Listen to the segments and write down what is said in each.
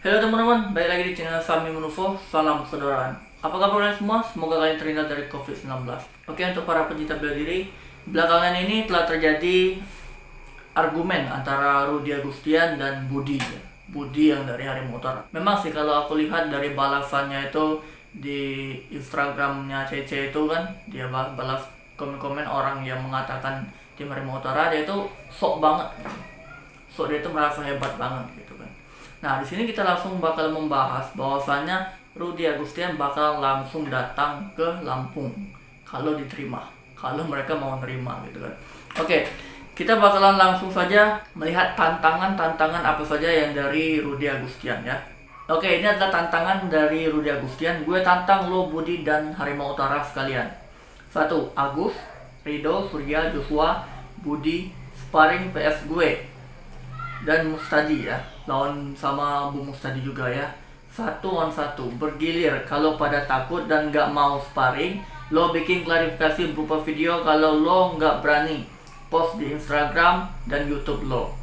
Halo teman-teman, balik lagi di channel Sami Menufo. Salam persaudaraan. Apa kabar kalian semua? Semoga kalian terhindar dari COVID-19. Oke, untuk para pencinta bela diri, belakangan ini telah terjadi argumen antara Rudy Agustian dan Budi. Budi yang dari Harimau Utara. Memang sih kalau aku lihat dari balasannya itu di Instagramnya Cece itu kan, dia balas komen-komen orang yang mengatakan tim Harimau Utara, dia itu sok banget. Sok dia itu merasa hebat banget gitu kan. Nah, di sini kita langsung bakal membahas bahwasannya Rudy Agustian bakal langsung datang ke Lampung kalau diterima, kalau mereka mau nerima gitu kan. Oke, kita bakalan langsung saja melihat tantangan-tantangan apa saja yang dari Rudy Agustian ya. Oke, ini adalah tantangan dari Rudy Agustian. Gue tantang lo, Budi dan Harimau Utara sekalian. 1. Agus, Rido, Surya, Joshua, Budi, sparring PS gue dan Mustadi ya, lawan sama Bu Mustadi juga ya. 1-on-1 bergilir. Kalau pada takut dan nggak mau sparring, lo bikin klarifikasi berupa video. Kalau lo nggak berani, post di Instagram dan YouTube lo.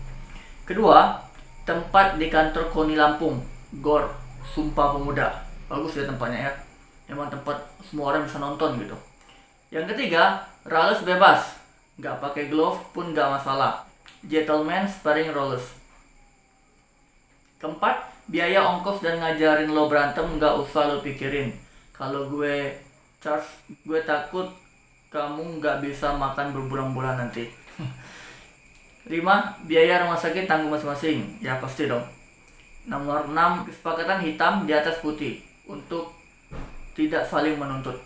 Kedua, tempat di kantor KONI Lampung, GOR Sumpah Pemuda. Bagus ya tempatnya ya, emang tempat semua orang bisa nonton gitu. Yang ketiga, Rales bebas, nggak pakai glove pun nggak masalah. Gentleman sparring rollers. Keempat, biaya ongkos dan ngajarin lo berantem nggak usah lo pikirin. Kalau gue charge, gue takut kamu nggak bisa makan berbulan-bulan nanti. 5. Biaya rumah sakit tanggung masing-masing. Ya pasti dong. Nomor 6, kesepakatan hitam di atas putih untuk tidak saling menuntut.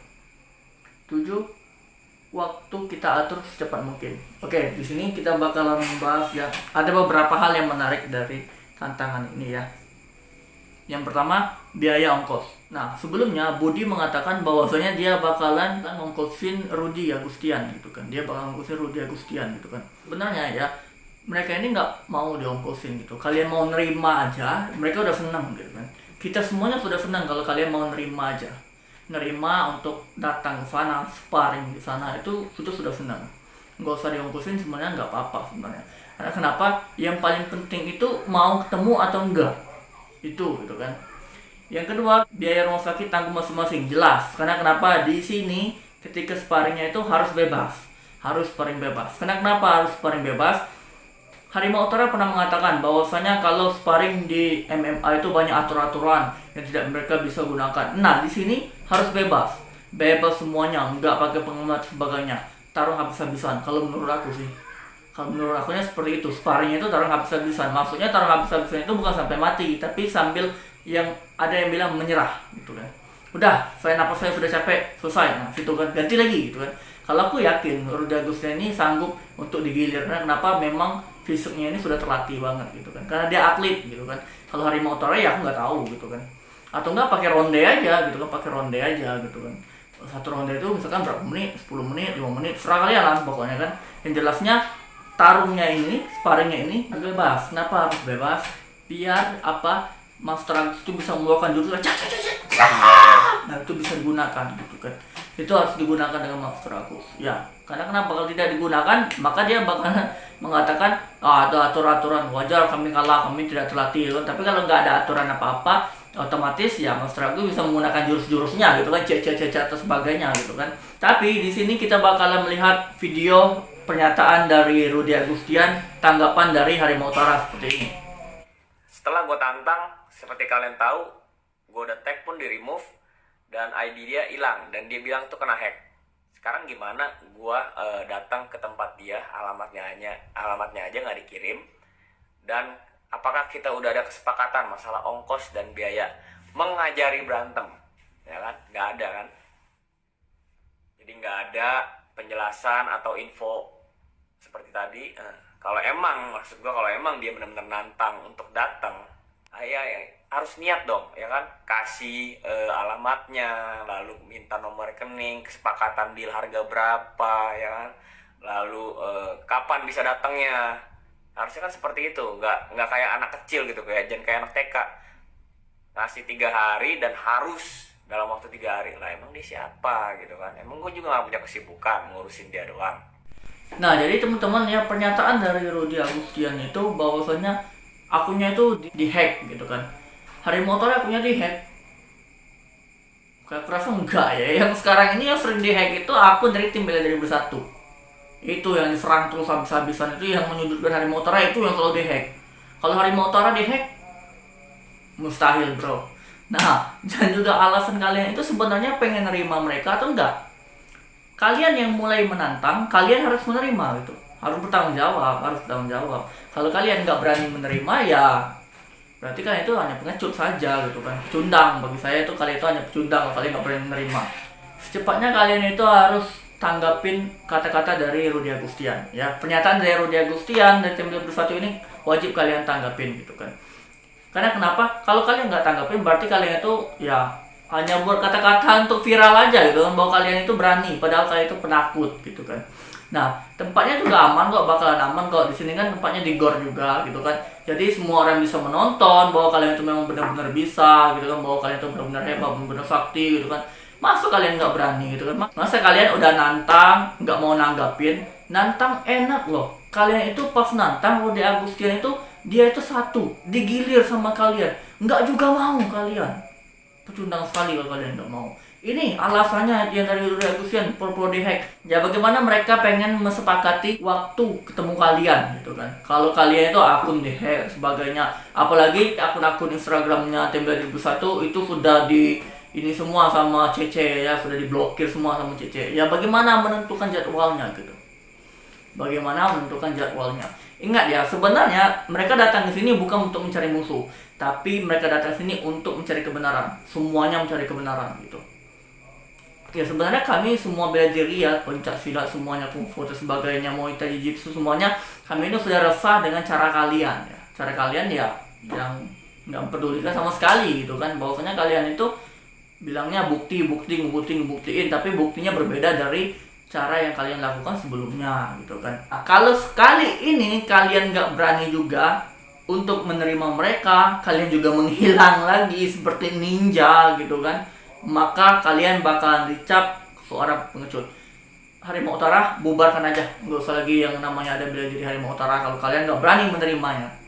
7. Waktu kita atur secepat mungkin. Oke, di sini kita bakalan membahas ya. Ada beberapa hal yang menarik dari tantangan ini ya. Yang pertama, biaya ongkos. Nah, sebelumnya Budi mengatakan bahwasanya dia bakalan ngongkosin Rudy Agustian gitu kan. Dia bakal ngongkosin Rudy Agustian gitu kan. Sebenarnya ya, mereka ini nggak mau diongkosin gitu. Kalian mau nerima aja, mereka udah senang gitu kan. Kita semuanya sudah senang kalau kalian mau nerima aja. Nerima untuk datang ke sana, sparring di sana, itu sudah senang. Nggak usah diongkosin sebenarnya, nggak apa-apa sebenarnya. Karena kenapa? Yang paling penting itu mau ketemu atau enggak. Itu gitu kan. Yang kedua, biaya rumah sakit tanggung masing-masing. Jelas. Karena kenapa? Di sini ketika sparringnya itu harus bebas. Harus sparring bebas. Karena kenapa harus sparring bebas? Harimau Utara pernah mengatakan bahwasanya kalau sparring di MMA itu banyak aturan-aturan yang tidak mereka bisa gunakan. Nah, di sini harus bebas. Bebas semuanya, enggak pakai pengamat sebagainya. Taruh habis-habisan kalau menurut aku sih. Kalau menurut aku seperti itu. Sparringnya itu taruh habis-habisan. Maksudnya taruh habis-habisan itu bukan sampai mati, tapi sambil yang ada yang bilang menyerah gitu kan. Udah, saya napas saya sudah capek, selesai. Nah, situ kan ganti lagi gitu kan. Kalau aku yakin Rudy Agustian ini sanggup untuk digilir. Karena kenapa? Memang fisiknya ini sudah terlatih banget gitu kan. Karena dia atlet gitu kan. Kalau Harimau Utara ya aku nggak tahu gitu kan. Atau enggak pakai ronde aja gitu kan, pakai ronde aja gitu kan. Satu ronde itu misalkan berapa menit, 10 menit, 5 menit, serah kalian lah pokoknya kan. Yang jelasnya tarungnya ini, sparringnya ini bebas. Kenapa harus bebas? Biar apa? Master Agus itu bisa mengeluarkan jurus, nah itu bisa digunakan gitu kan. Itu harus digunakan dengan Master Agus ya. Karena kenapa? Kalau tidak digunakan, maka dia bakal mengatakan ada aturan-aturan, wajar kami kalah, kami tidak terlatih kan. Tapi kalau nggak ada aturan apa-apa, otomatis ya Master Agus bisa menggunakan jurus-jurusnya gitu kan, cek atau sebagainya gitu kan. Tapi di sini kita bakalan melihat video pernyataan dari Rudy Agustian, tanggapan dari Harimau Utara seperti ini. Setelah gue tantang, seperti kalian tahu, gue udah tag pun di remove dan ID dia hilang dan dia bilang tuh kena hack. Sekarang gimana? Gue datang ke tempat dia, alamatnya aja nggak dikirim. Dan apakah kita udah ada kesepakatan masalah ongkos dan biaya mengajari berantem? Ya kan? Nggak ada kan? Jadi nggak ada penjelasan atau info seperti tadi. Kalau emang dia benar-benar nantang untuk datang, ya harus niat dong, ya kan? Kasih alamatnya, lalu minta nomor rekening, kesepakatan deal harga berapa, ya kan? Lalu kapan bisa datangnya? Harusnya kan seperti itu, nggak kayak anak kecil gitu, jangan kayak anak TK. Ngasih 3 hari dan harus dalam waktu 3 hari lah. Emang dia siapa gitu kan? Emang gue juga nggak punya kesibukan ngurusin dia doang. Nah, jadi teman-teman ya, pernyataan dari Rudy Agustian itu bahwasanya akunnya itu di hack gitu kan. Harimau Tora punya dihack. Kayak kerasa enggak ya. Yang sekarang ini yang sering dihack itu akun dari tim bela diri bersatu. Itu yang diserang terus habis-habisan, itu yang menyudutkan Harimau Tora, itu yang selalu dihack. Kalau Harimau Tora dihack, mustahil bro. Nah, dan juga alasan kalian itu sebenarnya pengen nerima mereka atau enggak? Kalian yang mulai menantang, kalian harus menerima gitu. Harus bertanggung jawab. Kalau kalian nggak berani menerima, ya berarti kan itu hanya pengecut saja gitu kan. Pecundang, bagi saya itu kalian itu hanya pecundang kalau kalian nggak berani menerima. Secepatnya kalian itu harus tanggapin kata-kata dari Rudy Agustian ya. Pernyataan dari Rudy Agustian dari tim bersatu ini wajib kalian tanggapin gitu kan. Karena kenapa? Kalau kalian nggak tanggapin berarti kalian itu ya hanya buat kata-kata untuk viral aja gitu kan, bahwa kalian itu berani padahal kalian itu penakut gitu kan. Nah, tempatnya juga aman kok, bakalan aman kok. Di sini kan tempatnya di gor juga gitu kan. Jadi semua orang bisa menonton bahwa kalian itu memang benar-benar bisa gitu kan, bahwa kalian itu benar-benar hebat, benar-benar sakti gitu kan. Masa kalian nggak berani gitu kan? Masa kalian udah nantang, nggak mau nanggapin? Nantang enak loh. Kalian itu pas nantang Rudy Agustian itu, dia itu satu, digilir sama kalian. Nggak juga mau kalian. Pecundang sekali kalau kalian nggak mau. Ini alasannya yang dari Rudy Agustian pro dihack. Ya bagaimana mereka pengen mesepakati waktu ketemu kalian gitu kan. Kalau kalian itu akun dihack sebagainya, apalagi akun-akun Instagramnya tim bela diri bersatu itu sudah di ini semua sama CC ya, sudah diblokir semua sama CC. Ya bagaimana menentukan jadwalnya gitu. Ingat ya, sebenarnya mereka datang ke sini bukan untuk mencari musuh, tapi mereka datang ke sini untuk mencari kebenaran. Semuanya mencari kebenaran gitu. Ya sebenarnya kami semua bela diri ya, pencak silat semuanya, kungfu dan sebagainya, muay thai, jiu-jitsu semuanya, kami itu sudah resah dengan cara kalian ya. Cara kalian ya yang nggak pedulikan sama sekali gitu kan, bahwasanya kalian itu bilangnya ngebuktiin, tapi buktinya berbeda dari cara yang kalian lakukan sebelumnya gitu kan. Nah, kalau sekali ini kalian nggak berani juga untuk menerima mereka, kalian juga menghilang lagi seperti ninja gitu kan, maka kalian bakalan dicap seorang pengecut. Harimau Utara bubarkan aja, nggak usah lagi yang namanya ada bela diri Harimau Utara kalau kalian nggak berani menerimanya.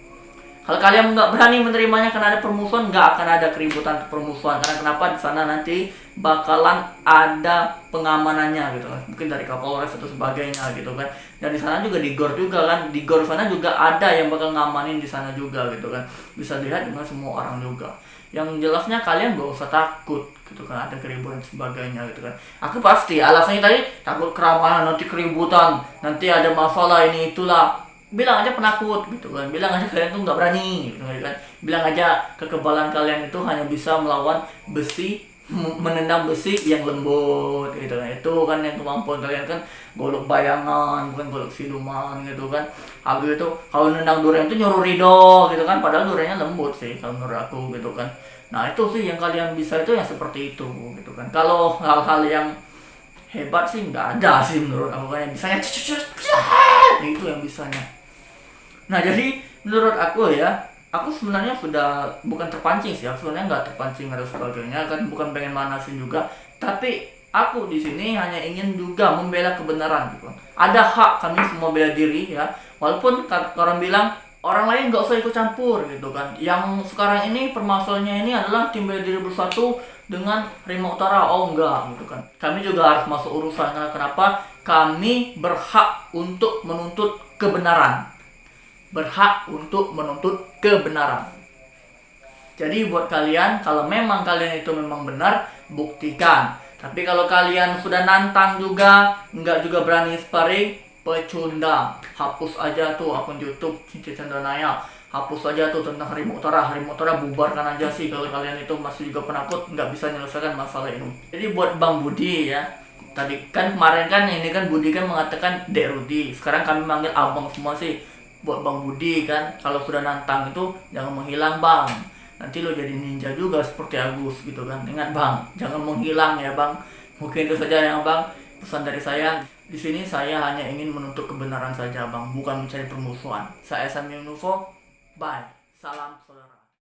Kalau kalian nggak berani menerimanya karena ada permusuhan, nggak akan ada keributan permusuhan. Karena kenapa? Di sana nanti bakalan ada pengamanannya gitu kan, mungkin dari Kapolres atau sebagainya gitu kan. Dan di sana juga di gor juga kan, di gor sana juga ada yang bakal ngamanin di sana juga gitu kan. Bisa dilihat dengan semua orang juga. Yang jelasnya kalian gak usah takut gitu kan, ada keributan sebagainya gitu kan. Aku pasti alasannya tadi takut keramaian, nanti keributan, nanti ada masalah ini itulah. Bilang aja penakut gitu kan, bilang aja kalian tuh nggak berani gitu kan, bilang aja kekebalan kalian itu hanya bisa melawan besi, menendang besi yang lembut gitu kan. Itu kan yang kemampuan kalian kan, golok bayangan bukan golok siluman gitu kan. Habis itu kalau nendang durian itu nyuruh ridho gitu kan, padahal duriannya lembut sih kalau menurut aku gitu kan. Nah itu sih yang kalian bisa, itu yang seperti itu gitu kan. Kalau hal-hal yang hebat sih nggak ada sih menurut aku kan, yang bisanya itu yang bisanya. Nah jadi menurut aku ya, aku sebenarnya sudah bukan terpancing sih, aku sebenarnya nggak terpancing atau sebagainya kan, bukan pengen manasin juga, tapi aku di sini hanya ingin juga membela kebenaran gitu. Ada hak kami semua bela diri ya, walaupun orang bilang orang lain nggak usah ikut campur gitu kan. Yang sekarang ini permasalahannya ini adalah tim bela diri bersatu dengan Harimau Utara, oh enggak gitu kan. Kami juga harus masuk urusan, karena kenapa? Kami berhak untuk menuntut kebenaran. Jadi buat kalian, kalau memang kalian itu memang benar, buktikan. Tapi kalau kalian sudah nantang juga, nggak juga berani sparring, pecundang. Hapus aja tuh akun YouTube Cici Chandranaya, hapus aja tuh tentang Harimau Utara bubarkan aja sih kalau kalian itu masih juga penakut, nggak bisa menyelesaikan masalah ini. Jadi buat Bang Budi ya, tadi kan kemarin kan ini kan Budi kan mengatakan Dek Rudy, sekarang kami manggil abang semua sih. Buat Bang Budi kan, kalau sudah nantang itu jangan menghilang bang, nanti lo jadi ninja juga seperti Agus gitu kan. Ingat bang, jangan menghilang ya bang. Mungkin itu saja yang bang, pesan dari saya. Di sini saya hanya ingin menuntut kebenaran saja bang, bukan mencari permusuhan. Saya Samir Nufo, bye, salam saudara.